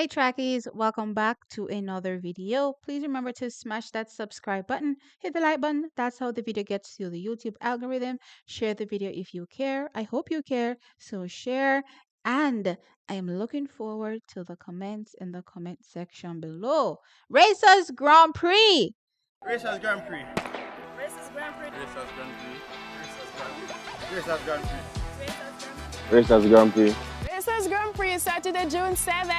Hey trackies, welcome back to another video. Please remember to smash that subscribe button, hit the like button. That's how the video gets to the YouTube algorithm. Share the video if you care. I hope you care, so share. And I am looking forward to the comments in the comment section below. Racers Grand Prix. Racers Grand Prix. Racers Grand Prix. Racers Grand Prix. Racers Grand Prix. Racers Grand Prix. Racers Grand Prix Saturday, June 7th.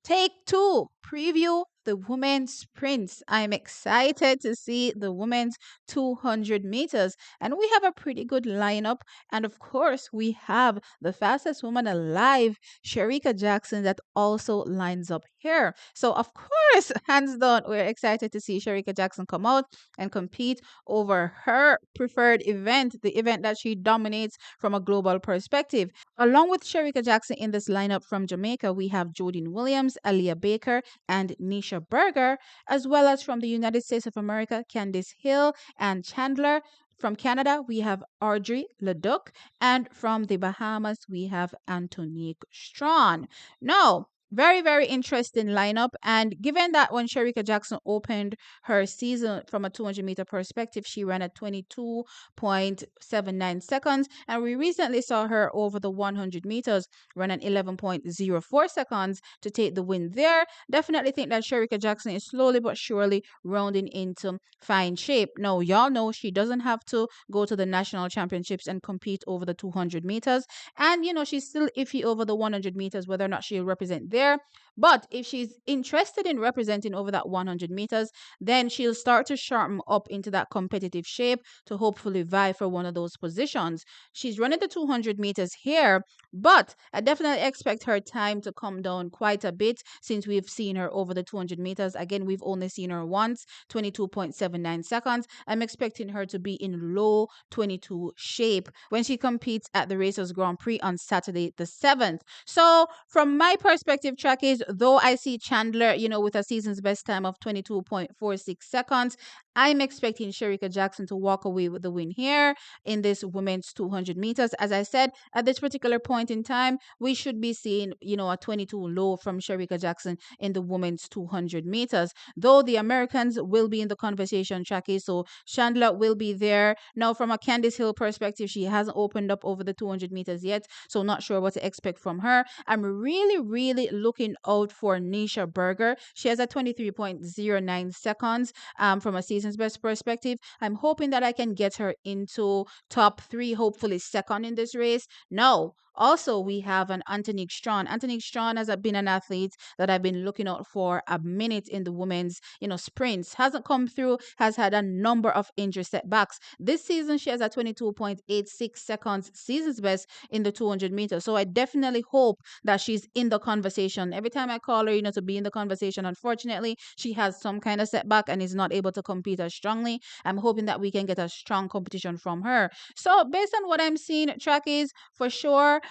Take two, preview the women's sprints. I'm excited to see the women's 200 meters, and we have a pretty good lineup. And of course, we have the fastest woman alive, Shericka Jackson, that also lines up here. So, of course, hands down, we're excited to see Shericka Jackson come out and compete over her preferred event, the event that she dominates from a global perspective. Along with Shericka Jackson in this lineup from Jamaica, we have Jodine Williams, Aaliyah Baker, and Nisha Berger, as well as from the United States of America, Candice Hill and Chandler. From Canada, we have Audrey Leduc, and from the Bahamas, we have Antonique Strawn. Now, very, very interesting lineup. And given that when Shericka Jackson opened her season from a 200-meter perspective, she ran at 22.79 seconds. And we recently saw her over the 100 meters run at 11.04 seconds to take the win there. Definitely think that Shericka Jackson is slowly but surely rounding into fine shape. Now, y'all know she doesn't have to go to the national championships and compete over the 200 meters. And, she's still iffy over the 100 meters, whether or not she'll represent there. But if she's interested in representing over that 100 meters, then she'll start to sharpen up into that competitive shape to hopefully vie for one of those positions. She's running the 200 meters here, but I definitely expect her time to come down quite a bit since we've seen her over the 200 meters. Again, we've only seen her once, 22.79 seconds. I'm expecting her to be in low 22 shape when she competes at the Racers Grand Prix on Saturday the 7th. So from my perspective, trackies, though I see Chandler, with a season's best time of 22.46 seconds, I'm expecting Shericka Jackson to walk away with the win here in this women's 200 meters. As I said, at this particular point in time, we should be seeing, a 22 low from Shericka Jackson in the women's 200 meters. Though the Americans will be in the conversation, trackies, so Chandler will be there. Now, from a Candice Hill perspective, she hasn't opened up over the 200 meters yet, so not sure what to expect from her. I'm really, really looking out for Nisha Berger. She has a 23.09 seconds from a season's best perspective. I'm hoping that I can get her into top three, hopefully second in this race. No. Also, we have an Antonique Strawn. Antonique Strawn has been an athlete that I've been looking out for a minute in the women's, sprints. Hasn't come through, has had a number of injury setbacks. This season, she has a 22.86 seconds season's best in the 200 meters. So I definitely hope that she's in the conversation. Every time I call her, to be in the conversation, unfortunately, she has some kind of setback and is not able to compete as strongly. I'm hoping that we can get a strong competition from her. So based on what I'm seeing, trackies, for sure,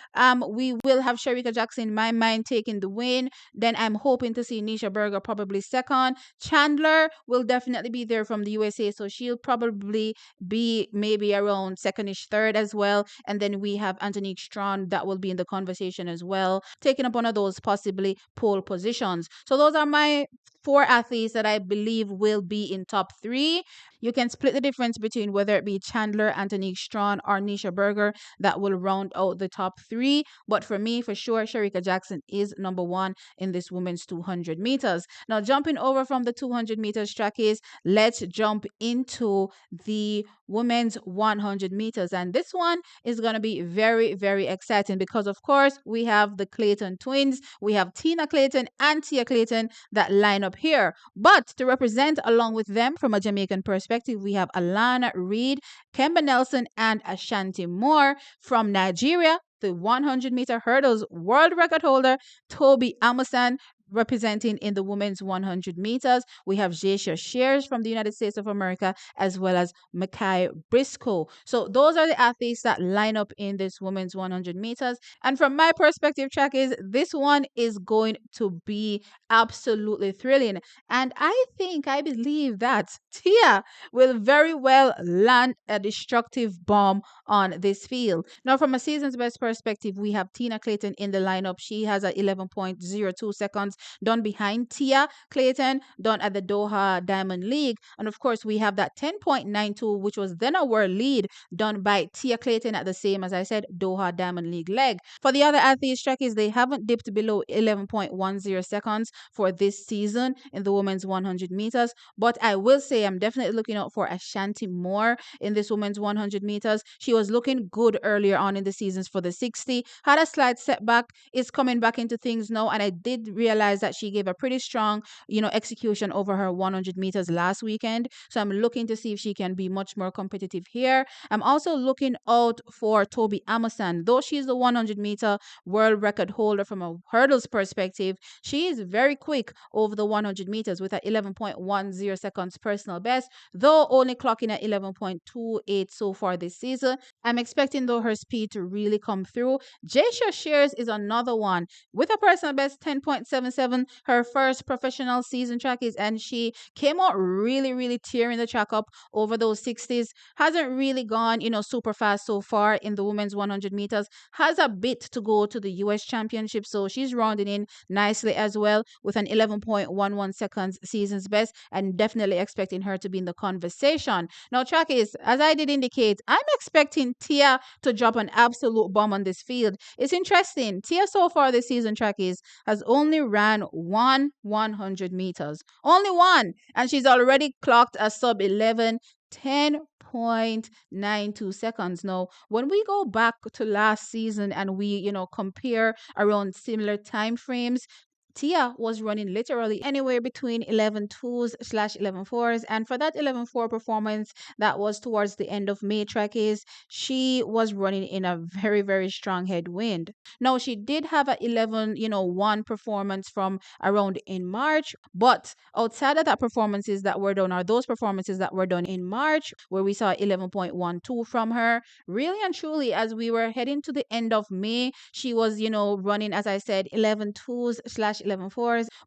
we will have Shericka Jackson in my mind taking the win. Then I'm hoping to see Nisha Berger probably second. Chandler will definitely be there from the USA, so she'll probably be maybe around secondish third as well. And then we have Antonique Strawn that will be in the conversation as well, taking up one of those possibly pole positions. So those are my four athletes that I believe will be in top three. You can split the difference between whether it be Chandler, Antonique Strawn, or Nisha Berger that will round out the top three. But for me, for sure, Shericka Jackson is number one in this women's 200 meters. Now, jumping over from the 200 meters trackies, let's jump into the women's 100 meters. And this one is going to be very, very exciting because, of course, we have the Clayton twins. We have Tina Clayton and Tia Clayton that line up here. But to represent along with them from a Jamaican perspective, we have Alana Reed, Kemba Nelson, and Ashanti Moore. From Nigeria, the 100-meter hurdles world record holder, Toby Amusan, representing in the women's 100 meters. We have Jasia Shears from the United States of America, as well as Makai Briscoe. So those are the athletes that line up in this women's 100 meters. And from my perspective, track is this one is going to be absolutely thrilling. And I believe that Tia will very well land a destructive bomb on this field. Now, from a season's best perspective, we have Tina Clayton in the lineup. She has a 11.02 seconds done behind Tia Clayton, done at the Doha Diamond League. And of course, we have that 10.92, which was then our lead, done by Tia Clayton at the same, as I said, Doha Diamond League leg. For the other athletes, trackies, they haven't dipped below 11.10 seconds for this season in the women's 100 meters. But I will say I'm definitely looking out for Ashanti Moore in this women's 100 meters. She was looking good earlier on in the seasons for the 60, had a slight setback, is coming back into things now. And I did realize that she gave a pretty strong, execution over her 100 meters last weekend. So I'm looking to see if she can be much more competitive here. I'm also looking out for Toby Amerson. Though she's the 100-meter world record holder from a hurdles perspective, she is very quick over the 100 meters with a 11.10 seconds personal best, though only clocking at 11.28 so far this season. I'm expecting, though, her speed to really come through. Jasha Shears is another one with a personal best 10.77, her first professional season track is, and she came out really, really tearing the track up over those 60s. Hasn't really gone, super fast so far in the women's 100 meters. Has a bit to go to the US Championship, so she's rounding in nicely as well with an 11.11 seconds season's best, and definitely expecting her to be in the conversation. Now, trackies, as I did indicate, I'm expecting Tia to drop an absolute bomb on this field. It's interesting. Tia so far this season, trackies, has only ran one 100 meters. Only one. And she's already clocked a sub 11, 10.92 seconds. Now, when we go back to last season and we, compare around similar time frames, Tia was running literally anywhere between 11.2s/11.4s. And for that 11.4 performance that was towards the end of May trackies, she was running in a very, very strong headwind. Now, she did have a 11, 1 performance from around in March, but outside of that performances that were done, or those performances that were done in March, where we saw 11.12 from her, really and truly, as we were heading to the end of May, she was, running, as I said, 11.2s/11.4s.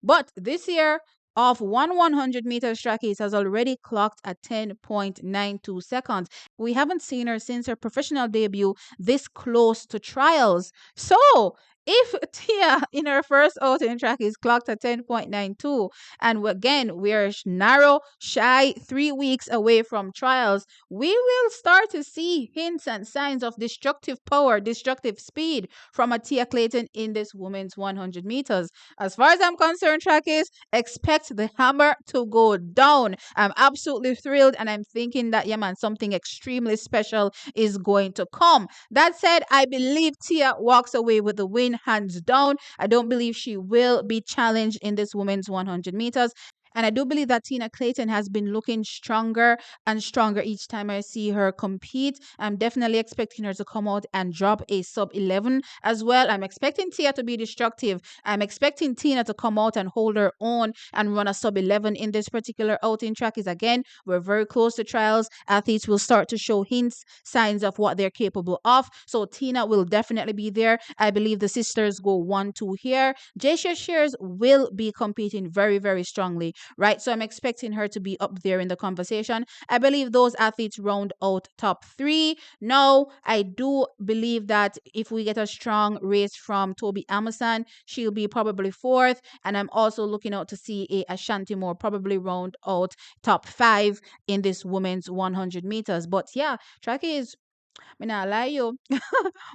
But this year, of 100 meters trackies has already clocked at 10.92 seconds. We haven't seen her since her professional debut this close to trials. So, if Tia in her first outing track is clocked at 10.92, and again, we're narrow, shy 3 weeks away from trials, we will start to see hints and signs of destructive power, destructive speed from a Tia Clayton in this women's 100 meters. As far as I'm concerned, trackies, expect the hammer to go down. I'm absolutely thrilled, and I'm thinking that, yeah, man, something extremely special is going to come. That said, I believe Tia walks away with the win hands down. I don't believe she will be challenged in this women's 100 meters. And I do believe that Tina Clayton has been looking stronger and stronger each time I see her compete. I'm definitely expecting her to come out and drop a sub 11 as well. I'm expecting Tia to be destructive. I'm expecting Tina to come out and hold her own and run a sub 11 in this particular outing track. Is again, we're very close to trials. Athletes will start to show hints, signs of what they're capable of. So Tina will definitely be there. I believe the sisters go 1-2 here. Jasha Shears will be competing very, very strongly, right? So I'm expecting her to be up there in the conversation. I believe those athletes round out top 3. No, I do believe that if we get a strong race from Toby Amerson, she'll be probably 4th. And I'm also looking out to see a Ashanti Moore probably round out top 5 in this women's 100 meters. But yeah, track is, I mean, I lie you.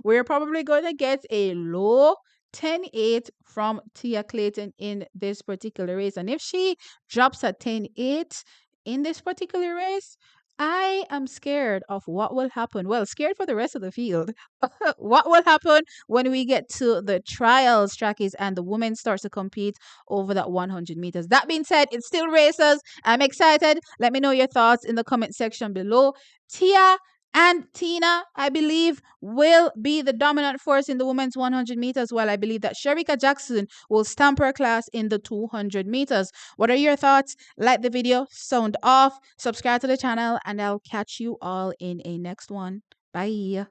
We're probably going to get a low 10.8 from Tia Clayton in this particular race. And if she drops a 10.8 in this particular race, I am scared of what will happen. Well, scared for the rest of the field. What will happen when we get to the trials trackies and the women starts to compete over that 100 meters. That being said, it's still races. I'm excited. Let me know your thoughts in the comment section below. Tia and Tina, I believe, will be the dominant force in the women's 100 meters, while I believe that Shericka Jackson will stamp her class in the 200 meters. What are your thoughts? Like the video, sound off, subscribe to the channel, and I'll catch you all in a next one. Bye.